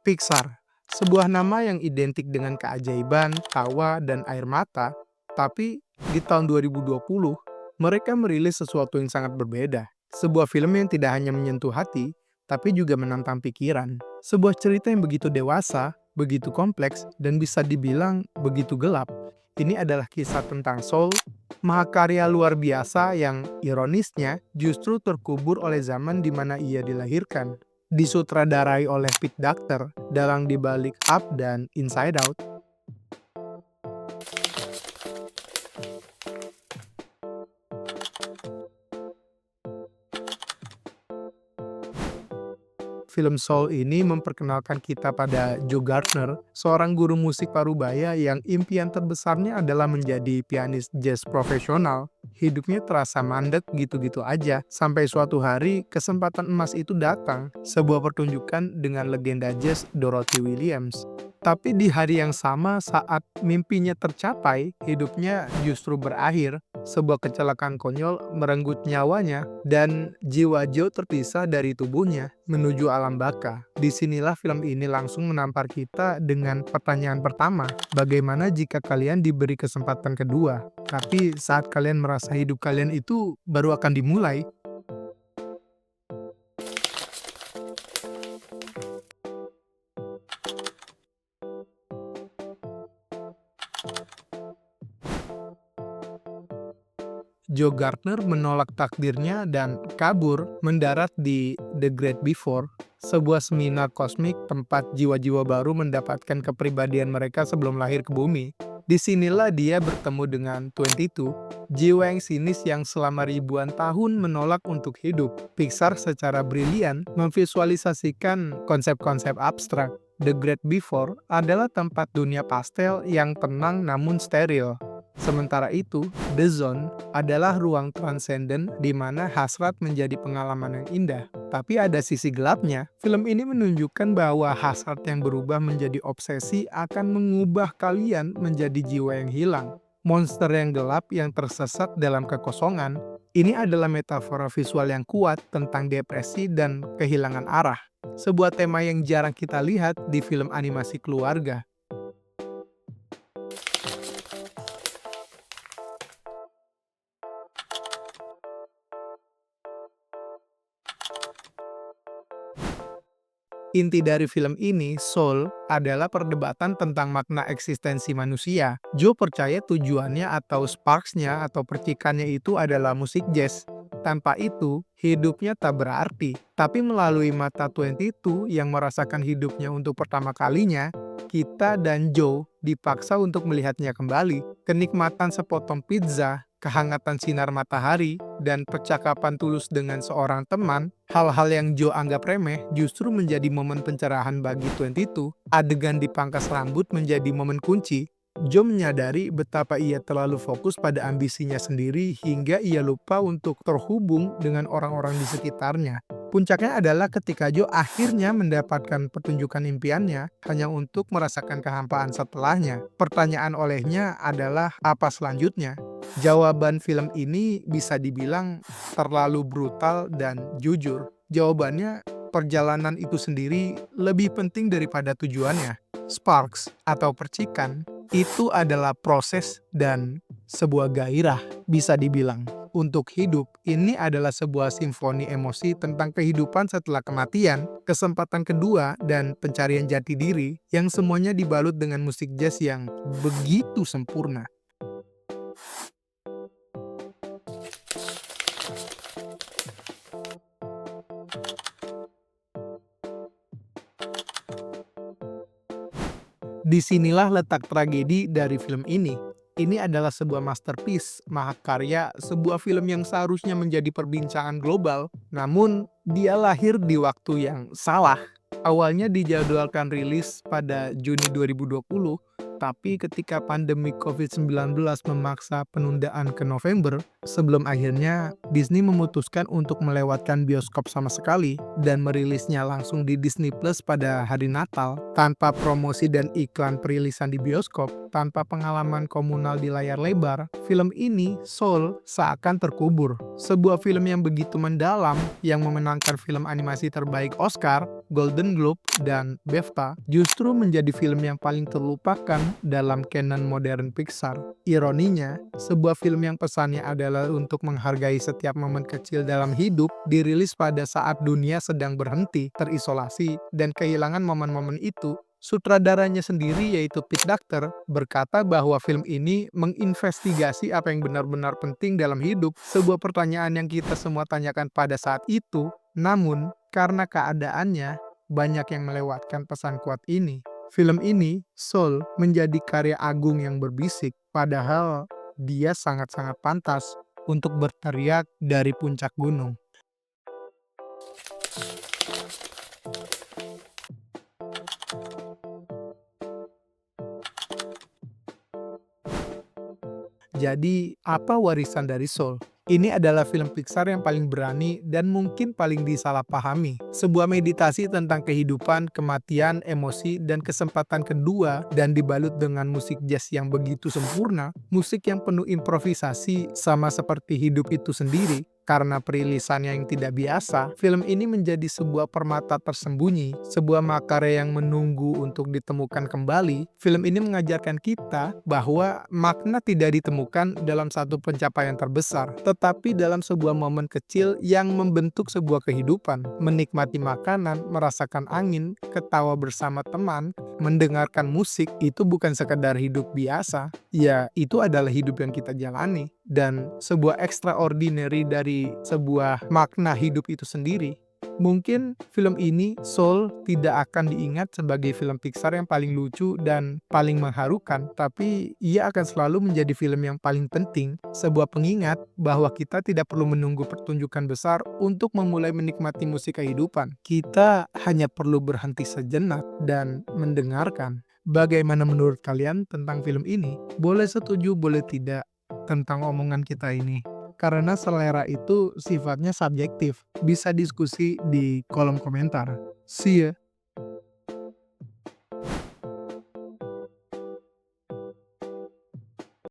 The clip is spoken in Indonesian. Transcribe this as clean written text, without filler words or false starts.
Pixar, sebuah nama yang identik dengan keajaiban, tawa, dan air mata, tapi di tahun 2020, mereka merilis sesuatu yang sangat berbeda. Sebuah film yang tidak hanya menyentuh hati, tapi juga menantang pikiran. Sebuah cerita yang begitu dewasa, begitu kompleks, dan bisa dibilang begitu gelap. Ini adalah kisah tentang Soul, mahakarya luar biasa yang ironisnya justru terkubur oleh zaman di mana ia dilahirkan. Disutradarai oleh Pete Docter, dalang dibalik Up dan Inside Out. Film Soul ini memperkenalkan kita pada Joe Gardner, seorang guru musik parubaya yang impian terbesarnya adalah menjadi pianis jazz profesional. Hidupnya terasa mandek gitu-gitu aja, sampai suatu hari kesempatan emas itu datang, sebuah pertunjukan dengan legenda jazz Dorothy Williams. Tapi di hari yang sama saat mimpinya tercapai, hidupnya justru berakhir. Sebuah kecelakaan konyol merenggut nyawanya dan jiwa Joe terpisah dari tubuhnya menuju alam baka. Disinilah film ini langsung menampar kita dengan pertanyaan pertama, bagaimana jika kalian diberi kesempatan kedua? Tapi saat kalian merasa hidup kalian itu baru akan dimulai. Joe Gardner menolak takdirnya dan kabur mendarat di The Great Before, sebuah seminar kosmik tempat jiwa-jiwa baru mendapatkan kepribadian mereka sebelum lahir ke bumi. Disinilah dia bertemu dengan 22, jiwa yang sinis yang selama ribuan tahun menolak untuk hidup. Pixar secara brilian memvisualisasikan konsep-konsep abstrak. The Great Before adalah tempat dunia pastel yang tenang namun steril. Sementara itu, The Zone adalah ruang transenden di mana hasrat menjadi pengalaman yang indah. Tapi ada sisi gelapnya. Film ini menunjukkan bahwa hasrat yang berubah menjadi obsesi akan mengubah kalian menjadi jiwa yang hilang. Monster yang gelap yang tersesat dalam kekosongan. Ini adalah metafora visual yang kuat tentang depresi dan kehilangan arah. Sebuah tema yang jarang kita lihat di film animasi keluarga. Inti dari film ini, Soul, adalah perdebatan tentang makna eksistensi manusia. Joe percaya tujuannya atau sparks-nya atau percikannya itu adalah musik jazz. Tanpa itu, hidupnya tak berarti. Tapi melalui mata 22 yang merasakan hidupnya untuk pertama kalinya, kita dan Joe dipaksa untuk melihatnya kembali. Kenikmatan sepotong pizza, kehangatan sinar matahari, dan percakapan tulus dengan seorang teman, hal-hal yang Joe anggap remeh justru menjadi momen pencerahan bagi 22. Adegan dipangkas rambut menjadi momen kunci. Joe menyadari betapa ia terlalu fokus pada ambisinya sendiri hingga ia lupa untuk terhubung dengan orang-orang di sekitarnya. Puncaknya adalah ketika Joe akhirnya mendapatkan pertunjukan impiannya hanya untuk merasakan kehampaan setelahnya. Pertanyaan olehnya adalah apa selanjutnya? Jawaban film ini bisa dibilang terlalu brutal dan jujur. Jawabannya, perjalanan itu sendiri lebih penting daripada tujuannya. Sparks atau percikan itu adalah proses dan sebuah gairah, bisa dibilang. Untuk hidup, ini adalah sebuah simfoni emosi tentang kehidupan setelah kematian, kesempatan kedua, dan pencarian jati diri yang semuanya dibalut dengan musik jazz yang begitu sempurna. Disinilah letak tragedi dari film ini. Ini adalah sebuah masterpiece, mahakarya, sebuah film yang seharusnya menjadi perbincangan global, namun dia lahir di waktu yang salah. Awalnya dijadwalkan rilis pada Juni 2020, Tetapi ketika pandemi COVID-19 memaksa penundaan ke November, sebelum akhirnya Disney memutuskan untuk melewatkan bioskop sama sekali dan merilisnya langsung di Disney Plus pada hari Natal, tanpa promosi dan iklan perilisan di bioskop, tanpa pengalaman komunal di layar lebar, film ini, Soul, seakan terkubur. Sebuah film yang begitu mendalam, yang memenangkan film animasi terbaik Oscar, Golden Globe, dan BAFTA, justru menjadi film yang paling terlupakan dalam canon modern Pixar. Ironinya, sebuah film yang pesannya adalah untuk menghargai setiap momen kecil dalam hidup, dirilis pada saat dunia sedang berhenti, terisolasi, dan kehilangan momen-momen itu. Sutradaranya sendiri, yaitu Pete Docter, berkata bahwa film ini menginvestigasi apa yang benar-benar penting dalam hidup, sebuah pertanyaan yang kita semua tanyakan pada saat itu. Namun, karena keadaannya, banyak yang melewatkan pesan kuat ini. Film ini, Soul, menjadi karya agung yang berbisik, padahal dia sangat-sangat pantas untuk berteriak dari puncak gunung. Jadi, apa warisan dari Soul? Ini adalah film Pixar yang paling berani dan mungkin paling disalahpahami. Sebuah meditasi tentang kehidupan, kematian, emosi, dan kesempatan kedua, dan dibalut dengan musik jazz yang begitu sempurna, musik yang penuh improvisasi sama seperti hidup itu sendiri. Karena perilisannya yang tidak biasa, film ini menjadi sebuah permata tersembunyi, sebuah makarya yang menunggu untuk ditemukan kembali. Film ini mengajarkan kita bahwa makna tidak ditemukan dalam satu pencapaian terbesar, tetapi dalam sebuah momen kecil yang membentuk sebuah kehidupan. Menikmati makanan, merasakan angin, ketawa bersama teman, mendengarkan musik, itu bukan sekedar hidup biasa. Ya, itu adalah hidup yang kita jalani. Dan sebuah extraordinary dari sebuah makna hidup itu sendiri. Mungkin film ini, Soul, tidak akan diingat sebagai film Pixar yang paling lucu dan paling mengharukan, tapi ia akan selalu menjadi film yang paling penting, sebuah pengingat bahwa kita tidak perlu menunggu pertunjukan besar untuk memulai menikmati musik kehidupan. Kita hanya perlu berhenti sejenak dan mendengarkan. Bagaimana menurut kalian tentang film ini? Boleh setuju, boleh tidak tentang omongan kita ini. Karena selera itu sifatnya subjektif. Bisa diskusi di kolom komentar. See ya!